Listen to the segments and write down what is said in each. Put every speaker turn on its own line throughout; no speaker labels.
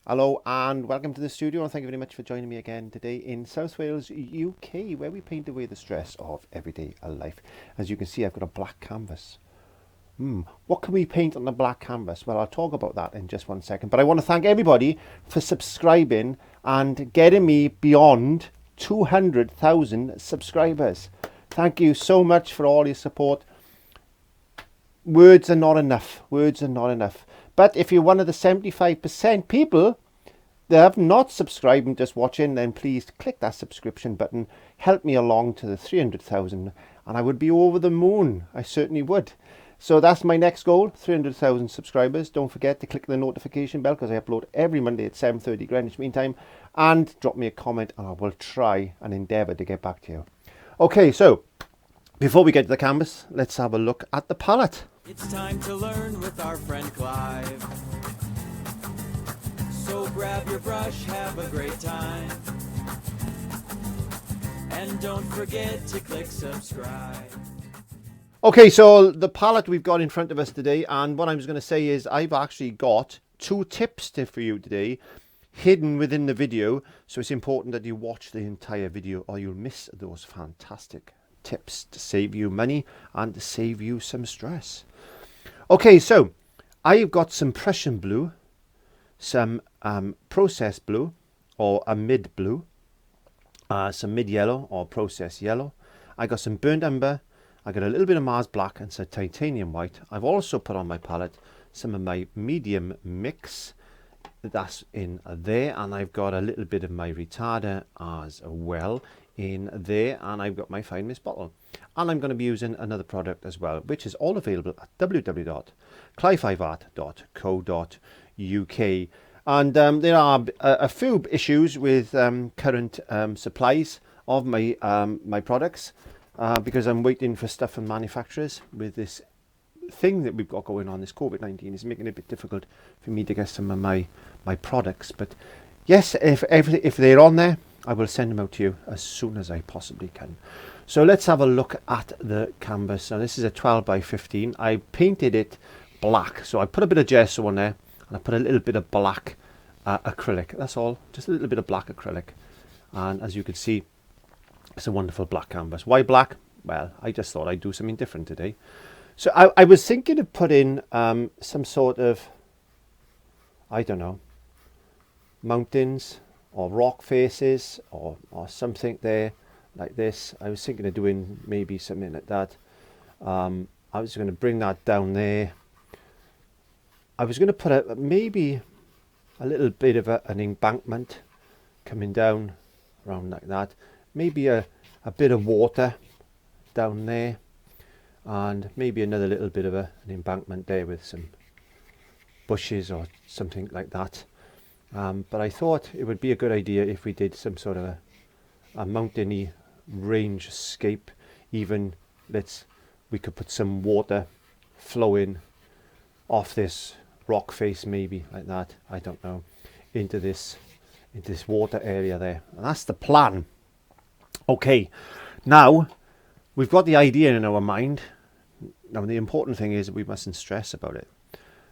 Hello and welcome to the studio, and thank you very much for joining me again today in South Wales, UK, where we paint away the stress of everyday life. As you can see, I've got a black canvas. What can we paint on the black canvas? Well, I'll talk about that in just one second, but I want to thank everybody for subscribing and getting me beyond 200,000 subscribers. Thank you so much for all your support. Words are not enough. Words are not enough. But if you're one of the 75% people that have not subscribed and just watching, then please click that subscription button. Help me along to the 300,000 and I would be over the moon. I certainly would. So that's my next goal, 300,000 subscribers. Don't forget to click the notification bell because I upload every Monday at 7:30 Greenwich Mean Time. And drop me a comment and I will try and endeavour to get back to you. Okay, so before we get to the canvas, let's have a look at the palette.
It's time to learn with our friend Clive. So grab your brush, have a great time. And don't forget to click subscribe.
Okay, so the palette we've got in front of us today, and what I'm just going to say is I've actually got 2 tips for you today hidden within the video. So it's important that you watch the entire video or you'll miss those fantastic tips to save you money and to save you some stress. Okay, so I've got some Prussian blue, some processed blue or a mid blue, some mid yellow or processed yellow. I got some burnt umber, I got a little bit of Mars black and some titanium white. I've also put on my palette some of my medium mix, that's in there, and I've got a little bit of my retarder as well in there, and I've got my fine mist bottle, and I'm going to be using another product as well, which is all available at www.clive5art.co.uk. and there are a few issues with current supplies of my products because I'm waiting for stuff from manufacturers. With this thing that we've got going on, this COVID-19 is making it a bit difficult for me to get some of my products, but yes, if they're on there, I will send them out to you as soon as I possibly can. So let's have a look at the canvas. Now this is a 12 by 15. I painted it black, so I put a bit of gesso on there and I put a little bit of black acrylic. That's all, just a little bit of black acrylic. And as you can see, it's a wonderful black canvas. Why black? Well, I just thought I'd do something different today. So I was thinking of putting some sort of, I don't know, mountains or rock faces or something there like this. I was thinking of doing maybe something like that. I was going to bring that down there. I was going to put maybe a little bit of an embankment coming down around like that. Maybe a bit of water down there, and maybe another little bit of an embankment there with some bushes or something like that. But I thought it would be a good idea if we did some sort of a mountainy range scape. Even we could put some water flowing off this rock face, maybe like that, I don't know, into this water area there. And that's the plan. Okay, now we've got the idea in our mind. Now the important thing is that we mustn't stress about it.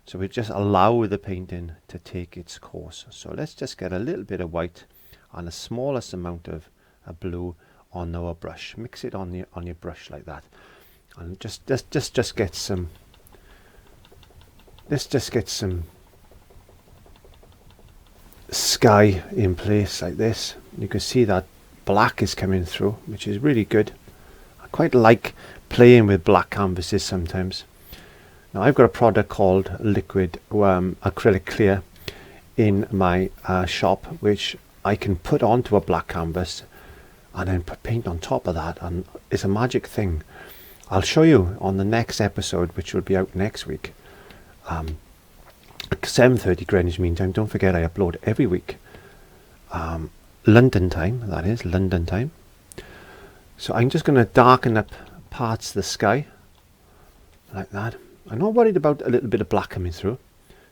So we just allow the painting to take its course. So let's just get a little bit of white and the smallest amount of blue on our brush. Mix it on your brush like that, and just get some. Let's just get some sky in place like this. You can see that black is coming through, which is really good. I quite like playing with black canvases sometimes. Now I've got a product called Liquid Acrylic Clear in my shop, which I can put onto a black canvas and then put paint on top of that, and it's a magic thing. I'll show you on the next episode, which will be out next week, 7:30 Greenwich Mean Time. Don't forget, I upload every week, London time, that is London time. So I'm just going to darken up parts of the sky like that. I'm not worried about a little bit of black coming through,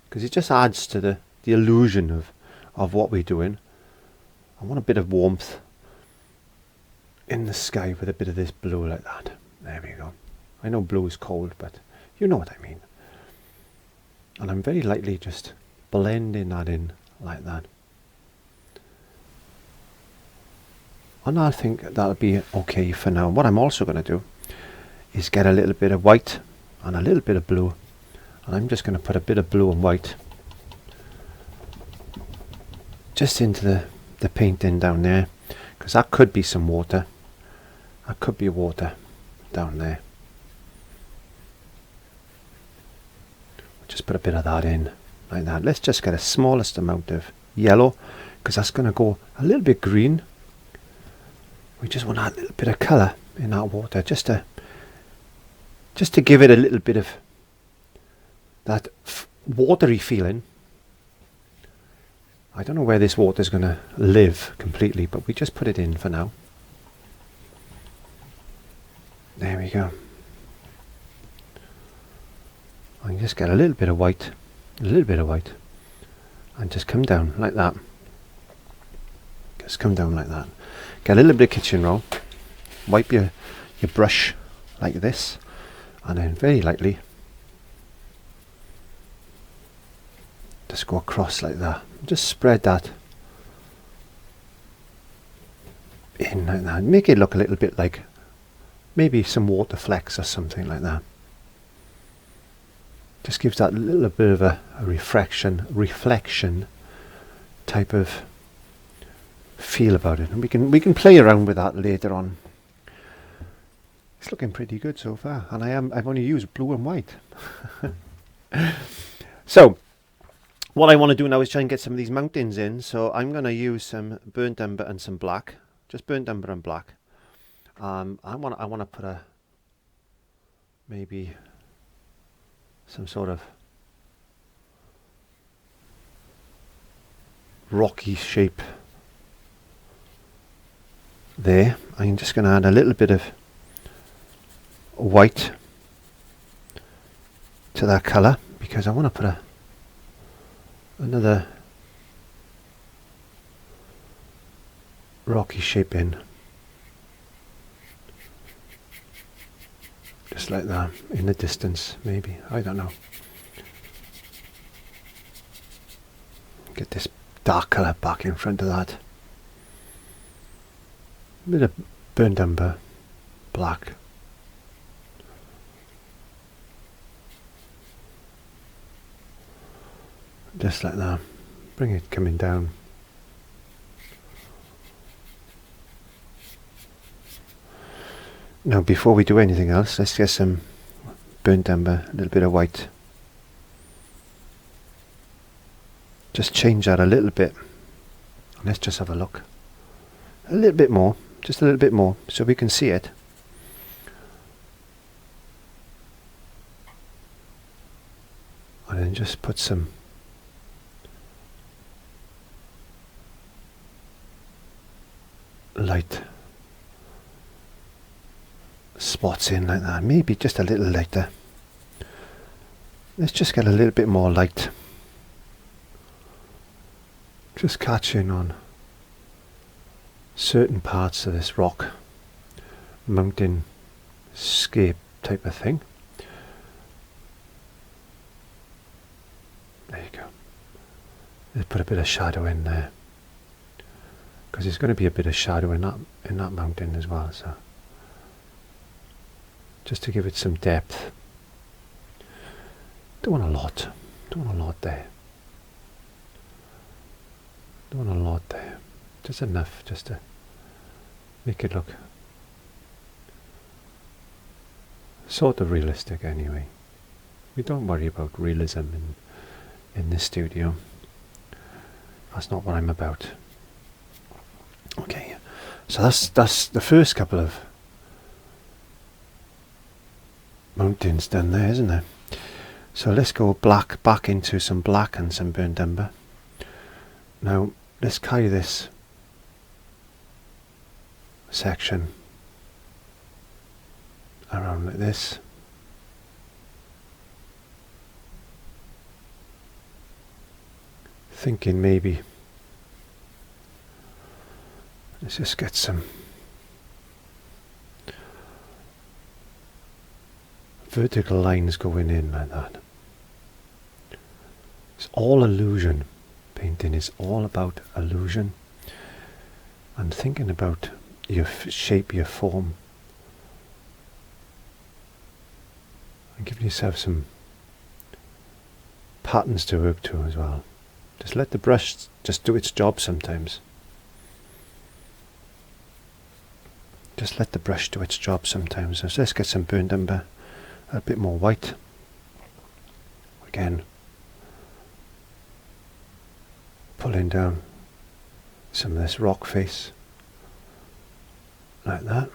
because it just adds to the illusion of what we're doing. I want a bit of warmth in the sky with a bit of this blue like that. There we go. I know blue is cold, but you know what I mean. And I'm very lightly just blending that in like that. And I think that'll be okay for now. What I'm also going to do is get a little bit of white and a little bit of blue, and I'm just going to put a bit of blue and white just into the painting down there, because that could be some water. That could be water down there. Just put a bit of that in like that. Let's just get a smallest amount of yellow, because that's going to go a little bit green. We just want a little bit of colour in that water, just to give it a little bit of that watery feeling. I don't know where this water is going to live completely, but we just put it in for now. There we go. I can just get a little bit of white, and just come down like that. Just come down like that. Get a little bit of kitchen roll, wipe your brush like this, and then very lightly just go across like that. Just spread that in like that. Make it look a little bit like maybe some water flecks or something like that. Just gives that little bit of a reflection type of feel about it, and we can play around with that later on. It's looking pretty good so far, and I've only used blue and white. So what I want to do now is try and get some of these mountains in. So I'm going to use some burnt umber and some black, just burnt umber and black. I want to put maybe some sort of rocky shape there. I'm just going to add a little bit of white to that colour, because I want to put another rocky shape in, just like that, in the distance maybe, I don't know. Get this dark colour back in front of that. A bit of burnt umber, black. Just like that. Bring it coming down. Now before we do anything else, let's get some burnt umber, a little bit of white. Just change that a little bit. Let's just have a look. A little bit more, just a little bit more, so we can see it. And then just put some light spots in like that, maybe just a little lighter. Let's just get a little bit more light, just catching on certain parts of this rock mountain scape type of thing. There you go. Let's put a bit of shadow in there, because there's going to be a bit of shadow in that mountain as well, so just to give it some depth. Don't want a lot there. Don't want a lot there. Just enough, just to make it look sort of realistic anyway. We don't worry about realism in this studio. That's not what I'm about. Okay, so that's the first couple of mountains done there, isn't there? So let's go back into some black and some burnt umber. Now let's carry this section around like this. Thinking maybe let's just get some vertical lines going in like that. It's all illusion painting is all about illusion and thinking about your shape, your form, and giving yourself some patterns to work to as well. Just let the brush just do its job sometimes. Just let the brush do its job sometimes. So let's get some burnt umber, a bit more white. Again, pulling down some of this rock face, like that.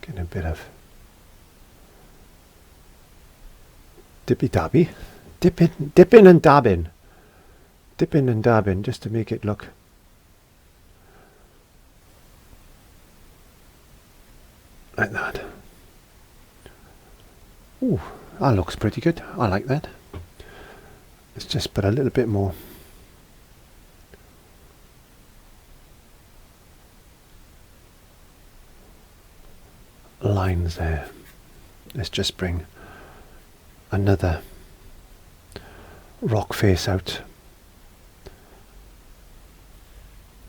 Getting a bit of dippy-dabby, dipping and dabbing. Dipping and dabbing just to make it look like that. Ooh, that looks pretty good. I like that. Let's just put a little bit more lines there. Let's just bring another rock face out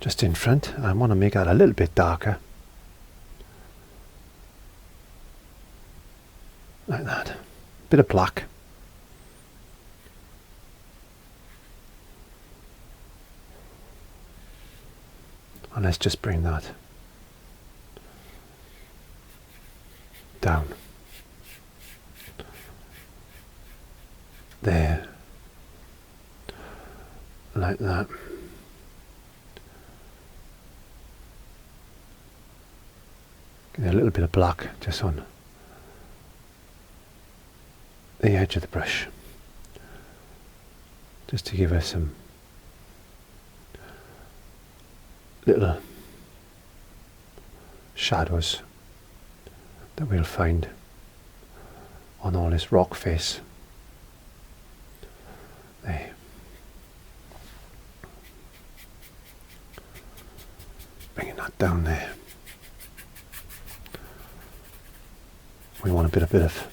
just in front. I want to make that a little bit darker, like that. Bit of black. And let's just bring that down there, like that. A little bit of black just on the edge of the brush, just to give us some little shadows that we'll find on all this rock face. There. Bringing that down there. We want a bit of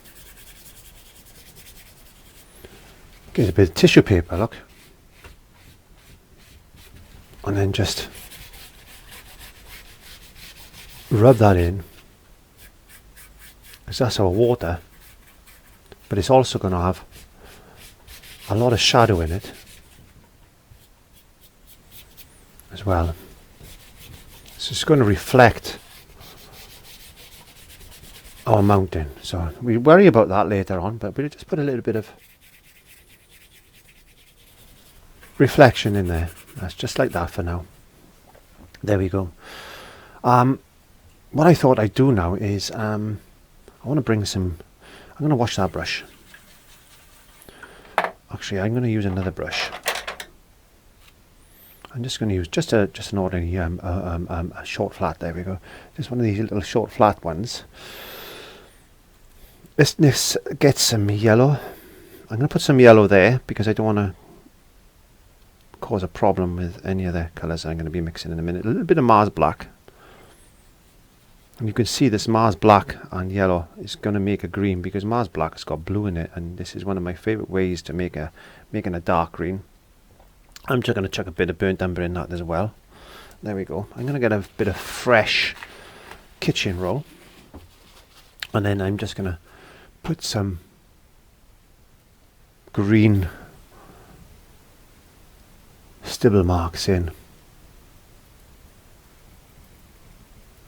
get a bit of tissue paper, look, and then just rub that in, because that's our water, but it's also going to have a lot of shadow in it as well. So it's going to reflect our mountain. So we worry about that later on, but we'll just put a little bit of reflection in there. That's just like that for now. There we go. What I thought I'd do now is I want to bring some, I'm going to wash that brush. Actually, I'm going to use another brush. I'm just going to use just an ordinary a short flat. There we go. Just one of these little short flat ones. Let's get some yellow. I'm going to put some yellow there because I don't want to cause a problem with any of the colours I'm going to be mixing in a minute. A little bit of Mars black. And you can see this Mars black and yellow is going to make a green because Mars black has got blue in it, and this is one of my favourite ways to making a dark green. I'm just going to chuck a bit of burnt umber in that as well. There we go. I'm going to get a bit of fresh kitchen roll, and then I'm just going to put some green stipple marks in,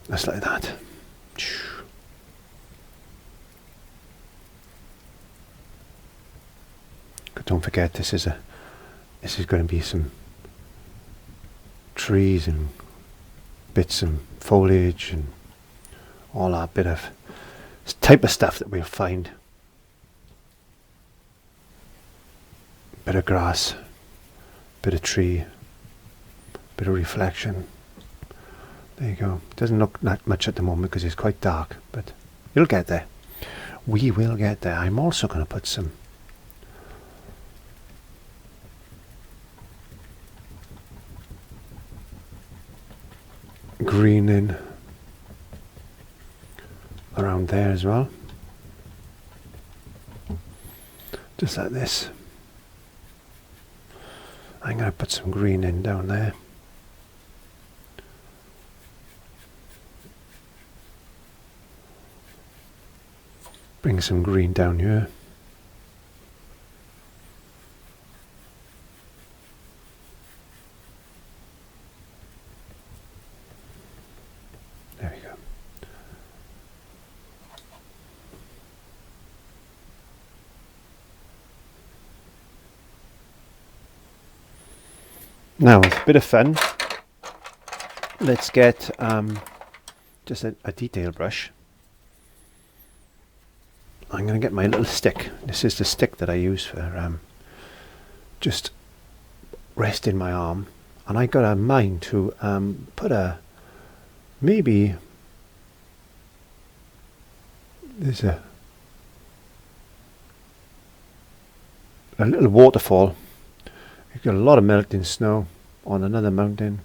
just like that. But don't forget, this is going to be some trees and bits and foliage and all that bit of type of stuff that we'll find. Bit of grass, bit of tree, bit of reflection. There you go. Doesn't look that much at the moment because it's quite dark, but you'll get there. We will get there. I'm also going to put some green in around there as well. Just like this. I'm going to put some green in down there. Bring some green down here. There we go. Now, with a bit of fun, let's get just a detail brush. I'm going to get my little stick. This is the stick that I use for just resting my arm. And I got a mind to put maybe there's a little waterfall. You've got a lot of melting snow on another mountain.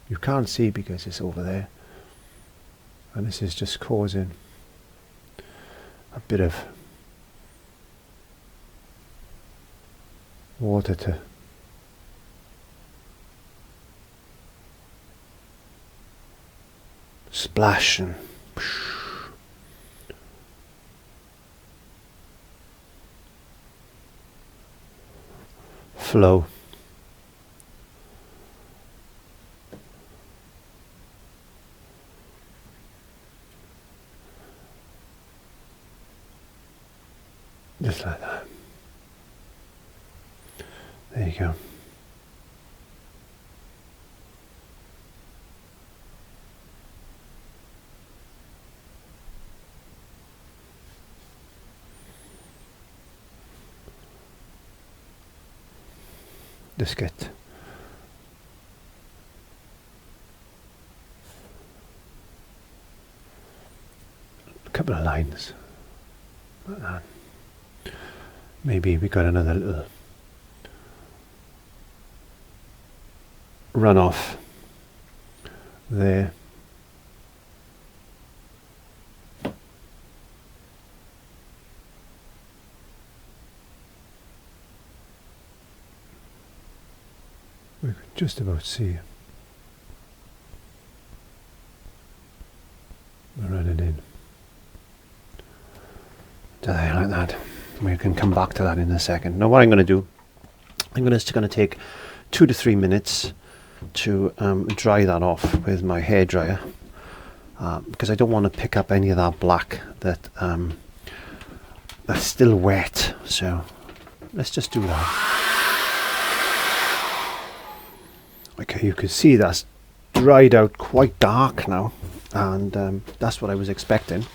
You can't see because it's over there. And this is just causing a bit of water to splash and flow. Just like that. There you go. Just get a couple of lines like that. Maybe we got another little runoff there. We can just about see it. We're running in. There, like that. We can come back to that in a second. Now what I'm going to do, I'm just going to take 2 to 3 minutes to dry that off with my hairdryer, because I don't want to pick up any of that black that's still wet. So let's just do that. Okay, you can see that's dried out quite dark now, and that's what I was expecting.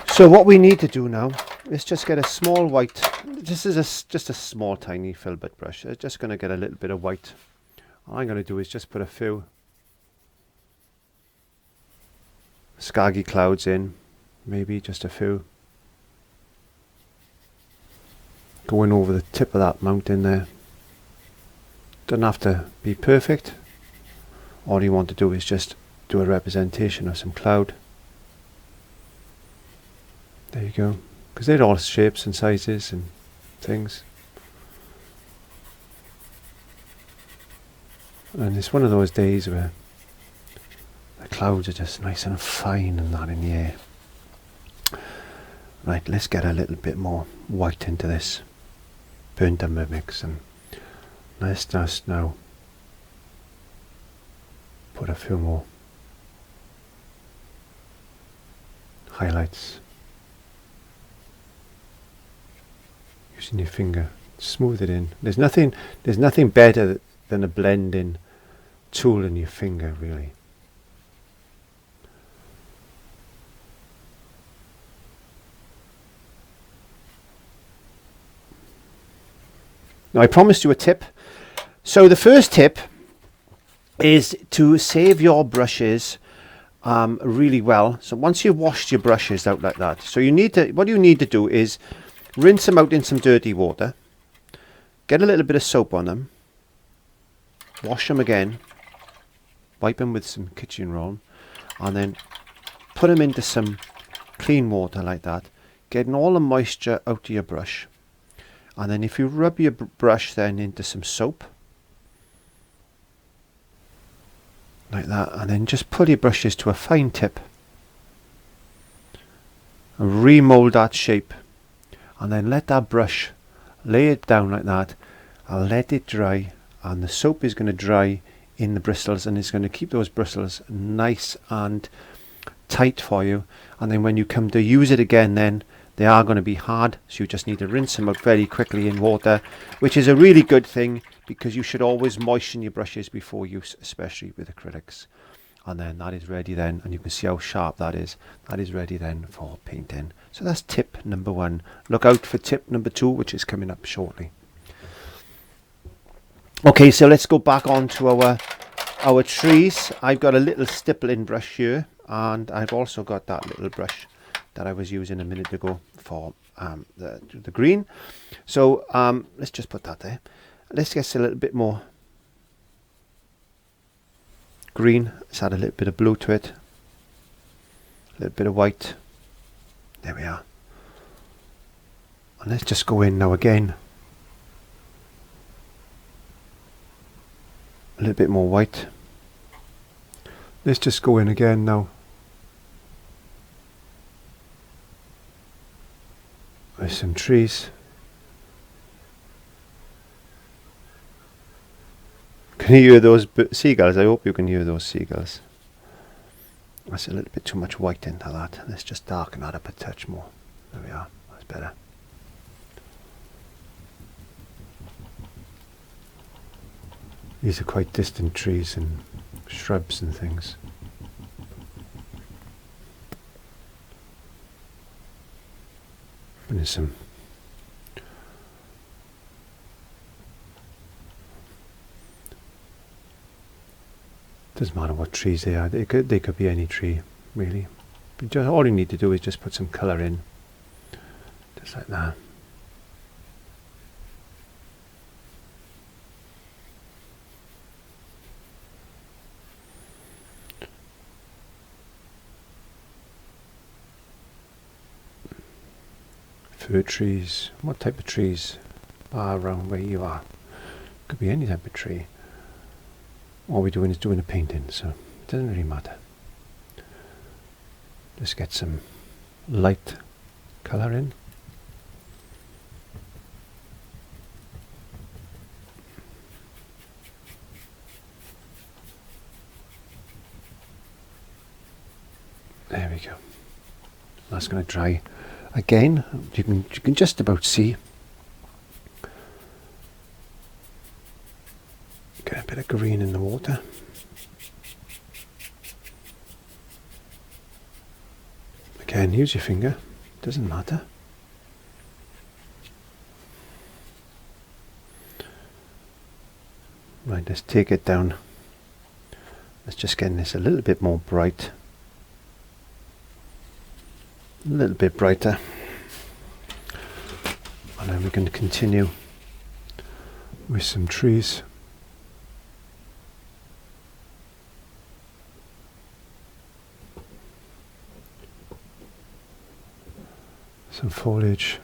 So what we need to do now is just get a small white. This is just a small tiny filbert brush. I'm just going to get a little bit of white. All I'm going to do is just put a few scaggy clouds in, maybe just a few, going over the tip of that mountain there. Doesn't have to be perfect. All you want to do is just do a representation of some cloud. There you go, because they're all shapes and sizes and things. And it's one of those days where the clouds are just nice and fine and that in the air. Right, let's get a little bit more white into this burnt umber mix, and let's just now put a few more highlights. Using your finger, smooth it in. There's nothing better than a blending tool in your finger, really. Now I promised you a tip. So the first tip is to save your brushes really well. So once you've washed your brushes out like that, so what you need to do is rinse them out in some dirty water, get a little bit of soap on them, wash them again, wipe them with some kitchen roll, and then put them into some clean water like that, getting all the moisture out of your brush. And then if you rub your brush then into some soap, like that, and then just pull your brushes to a fine tip and remold that shape, and then let that brush lay it down like that and let it dry, and the soap is going to dry in the bristles and it's going to keep those bristles nice and tight for you. And then when you come to use it again, then they are going to be hard, so you just need to rinse them out very quickly in water, which is a really good thing because you should always moisten your brushes before use, especially with acrylics. And then that is ready then, and you can see how sharp that is. That is ready then for painting. So that's tip number 1. Look out for tip number 2, which is coming up shortly. Okay, so let's go back on to our trees. I've got a little stippling brush here, and I've also got that little brush that I was using a minute ago for the green. So let's just put that there. Let's get a little bit more green. Let's add a little bit of blue to it, a little bit of white. There we are. And let's just go in now again, a little bit more white. Let's just go in again now with some trees. Can you hear those seagulls? I hope you can hear those seagulls. That's a little bit too much white into that. Let's just darken that up a touch more. There we are. That's better. These are quite distant trees and shrubs and things. And there's some doesn't matter what trees they are. They could be any tree, really. But just all you need to do is just put some colour in, just like that. Fir trees. What type of trees are around where you are? Could be any type of tree. All we're doing is doing a painting, so it doesn't really matter. Just get some light colour in. There we go. That's going to dry again. You can just about see. Get a bit of green in the water. Again, use your finger, doesn't matter. Right, let's take it down. Let's just get this a little bit more bright. A little bit brighter. And then we're going to continue with some trees. Some foliage.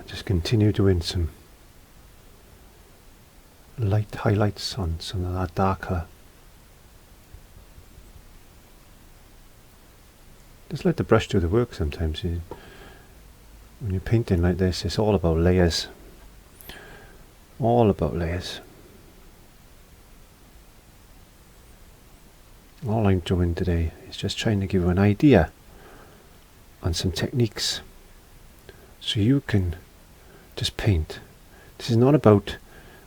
Just continue doing some light highlights on some of that dark colour. Just let the brush do the work sometimes. When you're painting like this, it's all about layers. All about layers. All I'm doing today is just trying to give you an idea on some techniques so you can just paint. This is not about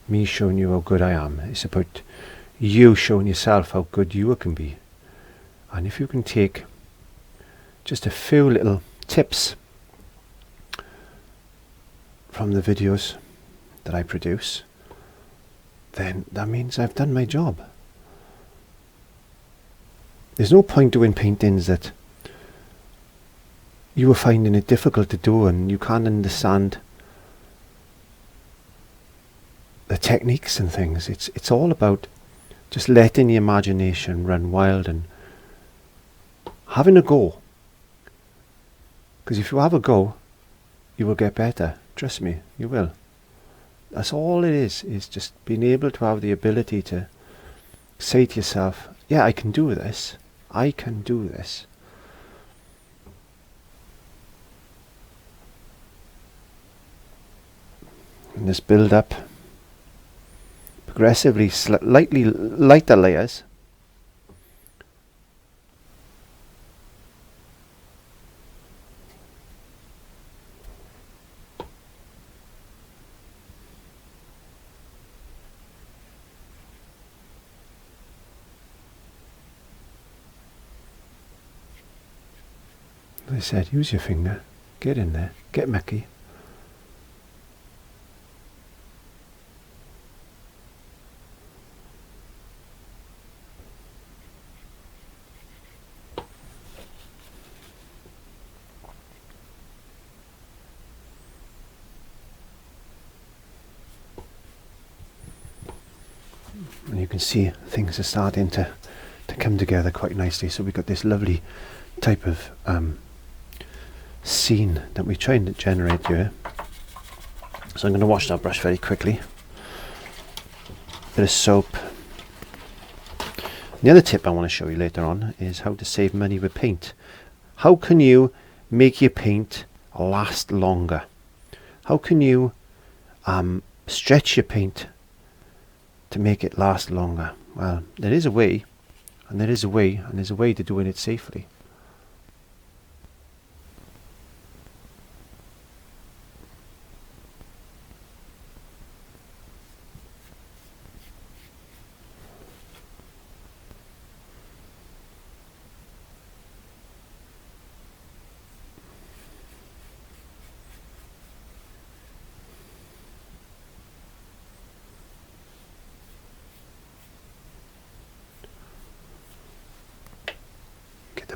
me showing you how good I am. It's about you showing yourself how good you can be. And if you can take just a few little tips from the videos that I produce then that means I've done my job. There's no point doing paintings that you are finding it difficult to do and you can't understand the techniques and things. It's all about just letting the imagination run wild and having a go. Because if you have a go, you will get better. Trust me, you will. That's all it is just being able to have the ability to say to yourself, yeah, I can do this. I can do this. And just build up progressively slightly lighter layers. As I said, use your finger, get in there, get mucky. And you can see things are starting to come together quite nicely. So we've got this lovely type of scene that we're trying to generate here. So I'm going to wash that brush very quickly. Bit of soap. The other tip I want to show you later on is how to save money with paint. How can you make your paint last longer? How can you stretch your paint to make it last longer? Well, there is a way, and there is a way, and there's a way to doing it safely.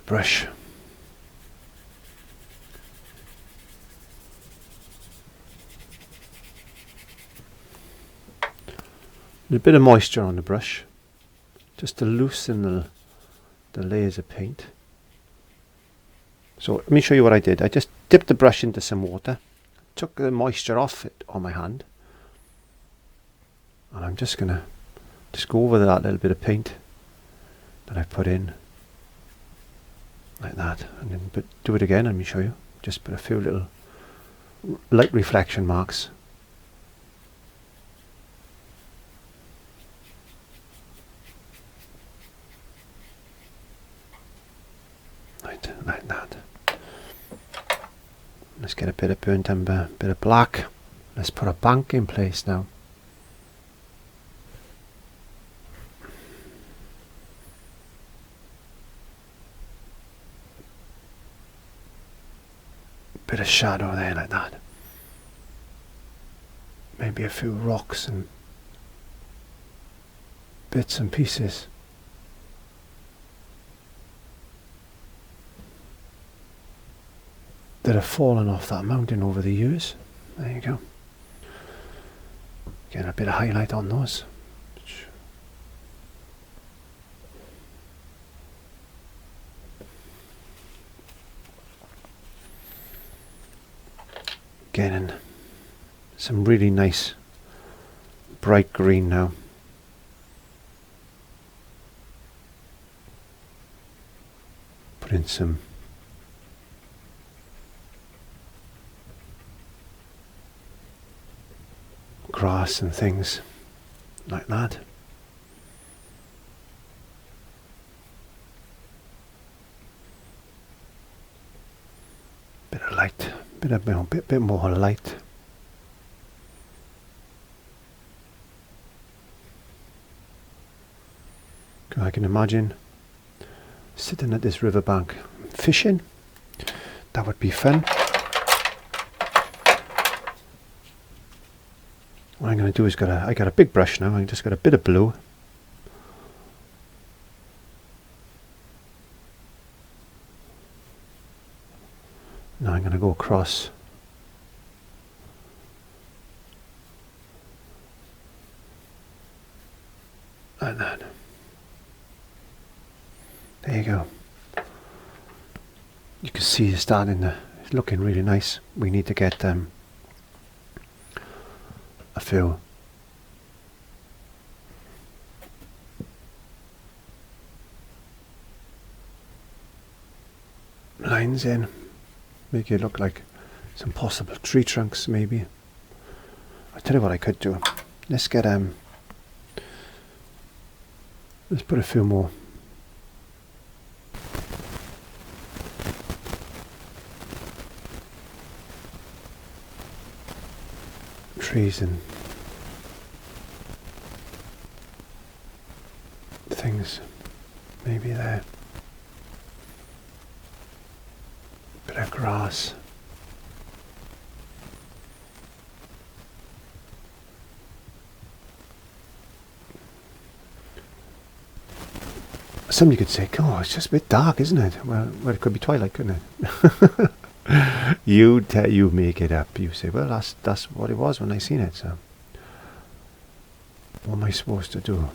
Brush. A bit of moisture on the brush just to loosen the layers of paint. So let me show you what I did. I just dipped the brush into some water, took the moisture off it on my hand, and I'm just going to go over that little bit of paint that I've put in. Like that, and then do it again. Let me show you. Just put a few little light reflection marks. Right, like that. Let's get a bit of burnt umber, bit of black. Let's put a bank in place now. Bit of shadow there like that. Maybe a few rocks and bits and pieces. That have fallen off that mountain over the years. There you go. Get a bit of highlight on those. Getting some really nice bright green now. Put in some grass and things like that. Bit of light. Bit more light. I can imagine sitting at this riverbank fishing. That would be fun. What I'm going to do is I got a big brush now. I just got a bit of blue. Now I'm going to go across. Like that. There you go. You can see it's starting to, it's looking really nice. We need to get a few lines in, make it look like some possible tree trunks maybe. I'll tell you what I could do. Let's get let's put a few more trees and things maybe there. Bit of grass. Somebody could say, oh, it's just a bit dark, isn't it? Well, it could be twilight, couldn't it? You make it up. You say, well, that's what it was when I seen it. So, what am I supposed to do?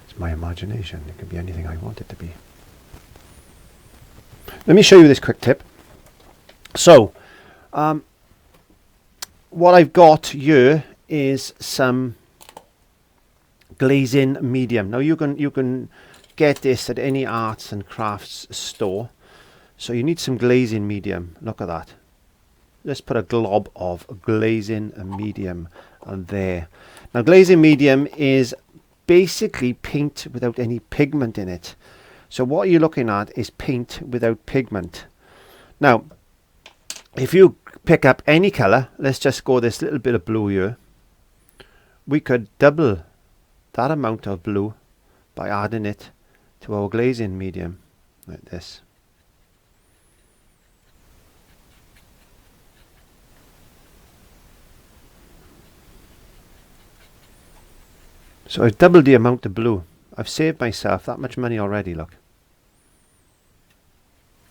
It's my imagination. It can be anything I want it to be. Let me show you this quick tip. So, what I've got here is some glazing medium. Now you can get this at any arts and crafts store. So you need some glazing medium. Look at that. Let's put a glob of glazing medium there. Now glazing medium is basically paint without any pigment in it. So what you're looking at is paint without pigment. Now if you pick up any color, let's just go this little bit of blue here. We could double that amount of blue by adding it to our glazing medium like this. So I've doubled the amount of blue. I've saved myself that much money already, look.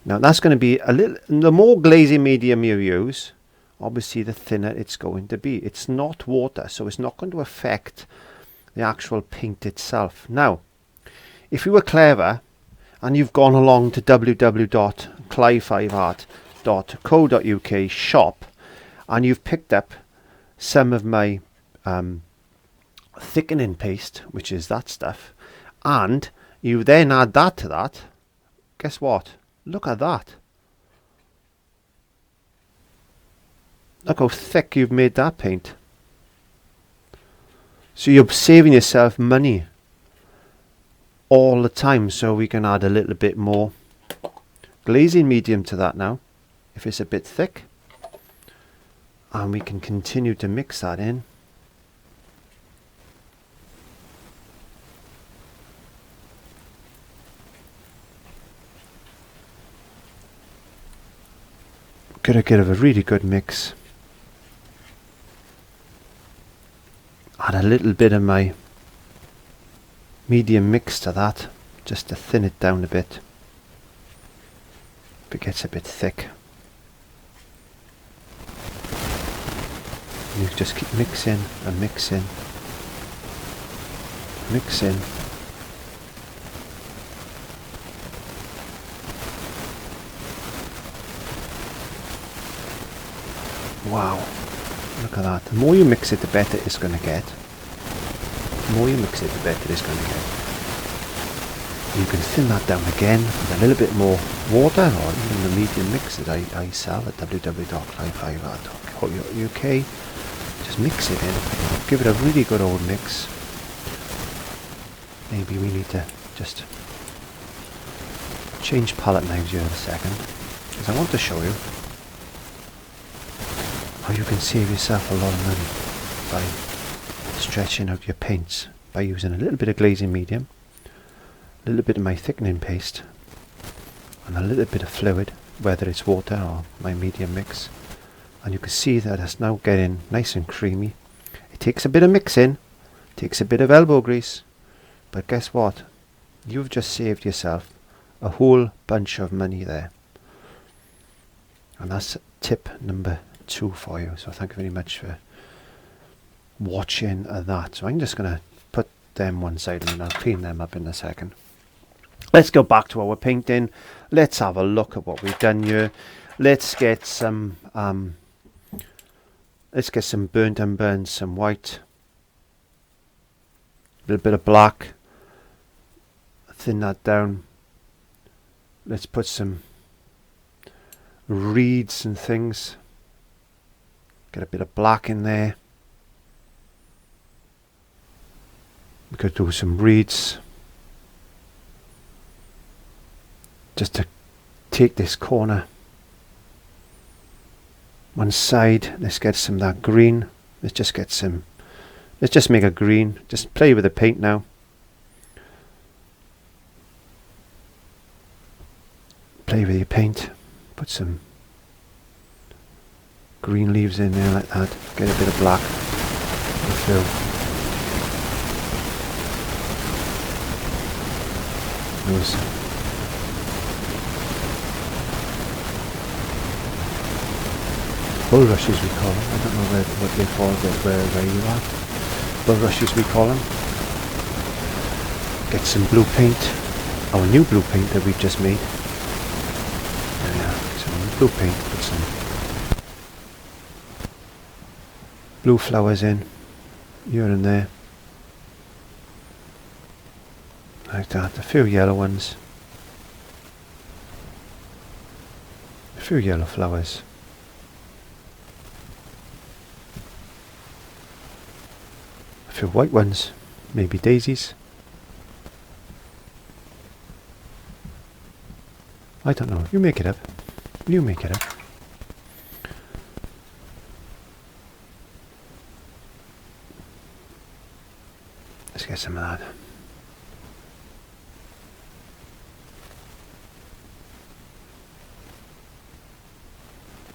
Now that's going to be a little, the more glazing medium you use, obviously the thinner it's going to be. It's not water, so it's not going to affect the actual paint itself. Now, if you were clever and you've gone along to www.clive5art.co.uk shop and you've picked up some of my thickening paste, which is that stuff, and you then add that to that, guess what? Look at that. Look how thick you've made that paint. So you're saving yourself money all the time. So we can add a little bit more glazing medium to that now, if it's a bit thick. And we can continue to mix that in. Get a really good mix. Add a little bit of my medium mix to that, just to thin it down a bit. If it gets a bit thick. And you just keep mixing and mixing. Mixing. Wow, look at that. The more you mix it, the better it's going to get. The more you mix it, the better it's going to get. You can thin that down again with a little bit more water, or even the medium mix that I sell at www.clive5art.co.uk. Just mix it in. Give it a really good old mix. Maybe we need to just change palette knives here in a second, because I want to show you how you can save yourself a lot of money by stretching out your paints by using a little bit of glazing medium, a little bit of my thickening paste, and a little bit of fluid, whether it's water or my medium mix. And you can see that it's now getting nice and creamy. It takes a bit of mixing, takes a bit of elbow grease, but guess what? You've just saved yourself a whole bunch of money there. And that's tip number 2 for you. So thank you very much for watching that. So I'm just going to put them one side and then I'll clean them up in a second. Let's go back to our painting. Let's have a look at what we've done here. Let's get some burnt umber and some white. A little bit of black. Thin that down. Let's put some reeds and things. Get a bit of black in there. We could do some reeds. Just to take this corner one side. Let's get some of that green. Let's just make a green. Just play with the paint now. Play with your paint. Put some green leaves in there like that. Get a bit of black. Those bulrushes we call them. I don't know what they call it, where you are. Bulrushes we call them. Get some blue paint. Our new blue paint that we've just made. There we are. Some blue paint. Put some blue flowers in. Here and there. Like that. A few yellow ones. A few yellow flowers. A few white ones. Maybe daisies. I don't know. You make it up. You make it up. Let's get some of that.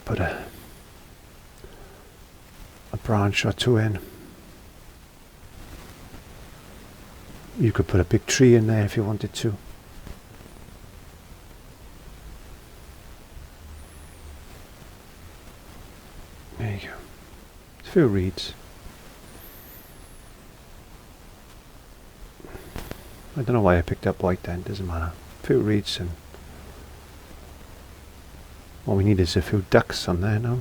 Put a branch or two in. You could put a big tree in there if you wanted to. There you go. A few reeds. I don't know why I picked up white then, doesn't matter. A few reeds and all we need is a few ducks on there now.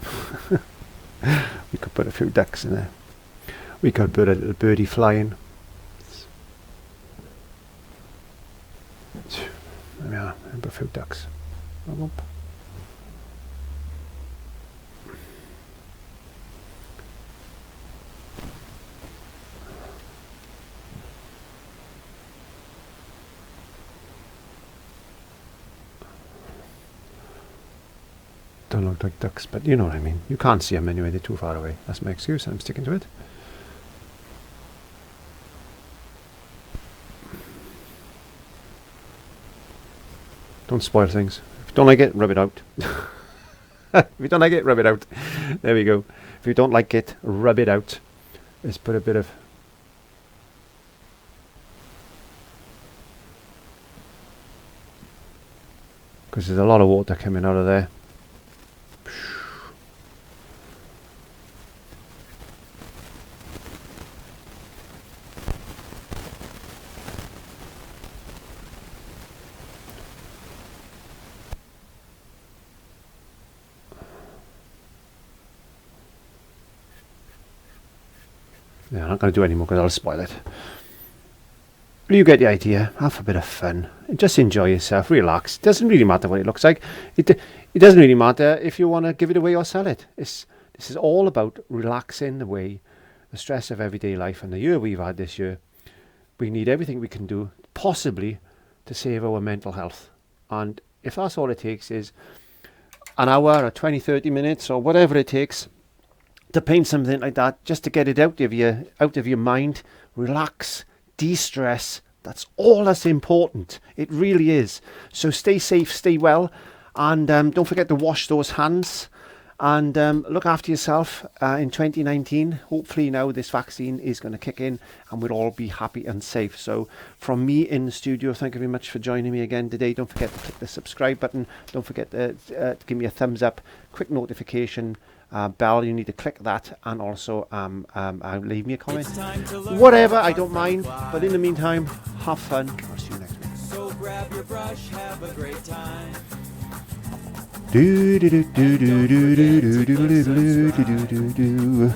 We could put a few ducks in there. We could put a little birdie flying. There we are, and a few ducks. Don't look like ducks, but you know what I mean. You can't see them anyway, they're too far away. That's my excuse, and I'm sticking to it. Don't spoil things. If you don't like it, rub it out. If you don't like it, rub it out. There we go. If you don't like it, rub it out. Let's put a bit of... because there's a lot of water coming out of there. Yeah, I'm not going to do any more because I'll spoil it. You get the idea. Have a bit of fun. Just enjoy yourself. Relax. It doesn't really matter what it looks like. It doesn't really matter if you want to give it away or sell it. This is all about relaxing away the stress of everyday life. And the year we've had this year, we need everything we can do, possibly, to save our mental health. And if that's all it takes is an hour or 20, 30 minutes or whatever it takes to paint something like that, just to get it out of your mind, relax, de-stress. That's all that's important. It really is. So stay safe, stay well, and don't forget to wash those hands. and look after yourself in 2019. Hopefully now this vaccine is going to kick in and we'll all be happy and safe. So from me in the studio, thank you very much for joining me again today. Don't forget to click the subscribe button. Don't forget to give me a thumbs up, quick notification bell, you need to click that, and also leave me a comment. Whatever, I don't mind. But in the meantime, have fun. I'll see you next week.
So grab your brush, have a great time.
Do do do do do do do do do do do do do.